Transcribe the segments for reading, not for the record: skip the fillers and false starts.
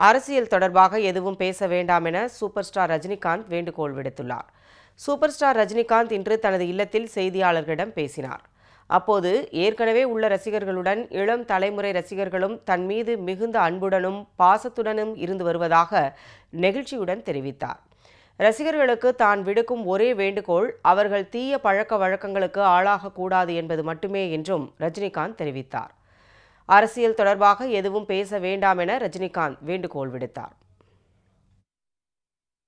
அரசியல் தொடர்பாக எதுவும் பேச வேண்டாம் என சூப்பர் ஸ்டார் ரஜினிகாந்த் வேண்டுகோள் விடுத்துள்ளார். சூப்பர் ஸ்டார் ரஜினிகாந்த் இன்று தனது இல்லத்தில் செய்தியாளர்களிடம் பேசினார். அப்போது ஏற்கனவே உள்ள ரசிகர்களுடன் இளம் தலைமுறை ரசிகர்களும் தன் மீது மிகுந்த அன்புடனும் பாசத்துடனும் இருந்து வருவதாக நெகிழ்ச்சியுடன் தெரிவித்தார். ரசிகர்களுக்கு தான் விடுக்கும் ஒரே வேண்டுகோள் அவர்கள் தீய பழக்க வழக்கங்களுக்கு ஆளாகக்கூடாது என்பது மட்டுமே என்றும் ரஜினிகாந்த் தெரிவித்தார். அரசியல் தொடர்பாக எதுவும் பேச வேண்டாம் என ரஜினிகாந்த் வேண்டுகோள் விடுத்தார்.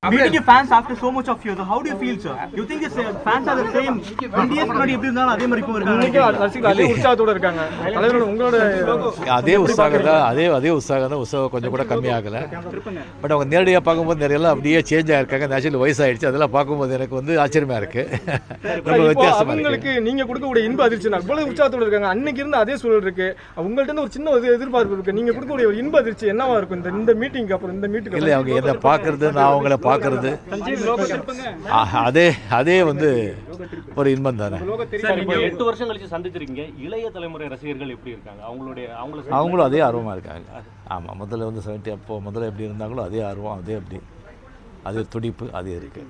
Meeting your fans after so much of you, how do you feel, sir? You think the fans are the same? Indians முன்னாடி எப்படி இருந்தாலும் அதே மாதிரி இப்போ இருக்காங்க. ரசிகர்கள் அதே உற்சாகத்தோட இருக்காங்க. தலைவரோட உங்களோட அதே உற்சாகம் தான் உற்சாகம் கொஞ்சம் கூட கம்மியாகல. பட் அவங்க நேரடியாக பார்க்கும்போது நிறைய அப்படியே சேஞ்ச் ஆயிருக்காங்க. நேச்சுரல் வயசாயிடுச்சு. அதெல்லாம் பார்க்கும்போது எனக்கு வந்து ஆச்சரியமா இருக்கு. ரொம்ப வித்தியாசமா இருக்கு. உங்களுக்கு நீங்க கொடுக்கக்கூடிய இன்ப அதிர்ச்சி இவ்வளவு உற்சாகத்தோட இருக்காங்க. அன்னைக்கு இருந்த அதே சூழல் இருக்கு. உங்கள்ட்ட இருந்து ஒரு சின்ன எதிர்பார்ப்பு இருக்கு. நீங்க கொடுக்கக்கூடிய ஒரு இன்ப அதிர்ச்சி என்னவா இருக்கும் இந்த மீட்டிங்க்கு அப்புறம் இந்த மீட்டிங்? இல்லை அவங்க என்ன பார்க்கறது, நான் அவங்கள பார்க்கறது அதே வந்து ஒரு இன்பம் தானே. 8 வருஷம் கழிச்சு சந்திச்சிருக்கீங்க. இளைய தலைமுறை ரசிகர்கள் எப்படி இருக்காங்க? அவங்களும் அதே ஆர்வமாக இருக்காங்க. ஆமாம், முதல்ல வந்து 70 அப்போ முதல்ல எப்படி இருந்தாங்களோ அதே ஆர்வம், அதே துடிப்பு அதே இருக்கு.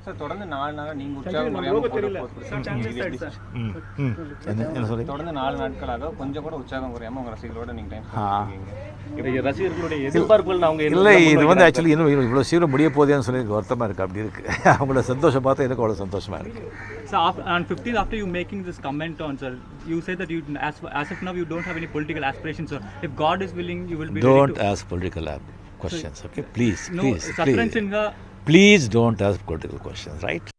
சார், தொடர்ந்து 4 நாளாக நீங்கள் உற்சாகம் குறையாமல் என்ன சொல்லி தொடர்ந்து 4 நாட்களாக கொஞ்சம் கூட உற்சாகம் குறையாமல் உங்கள் ரசிகர்களோட நீங்கள் டைம் ரசிகர்களுடைய எதிர்பார்ப்புகள் அவங்க இல்லை, இது வந்து ஆக்சுவலி இன்னும் இவ்வளோ சீக்கிரம் முடிய போதேன்னு சொல்லி எனக்கு வருத்தமாக இருக்குது. அப்படி இருக்குது. அவங்களோட சந்தோஷம் பார்த்தா எனக்கு அவ்வளோ சந்தோஷமாக இருக்குது. So on 15th, after you making this comment on, sir, you said that you as of now you don't have any political aspirations, sir. If God is willing, you will be don't ask political questions, okay? Please, no, please don't ask political questions, right?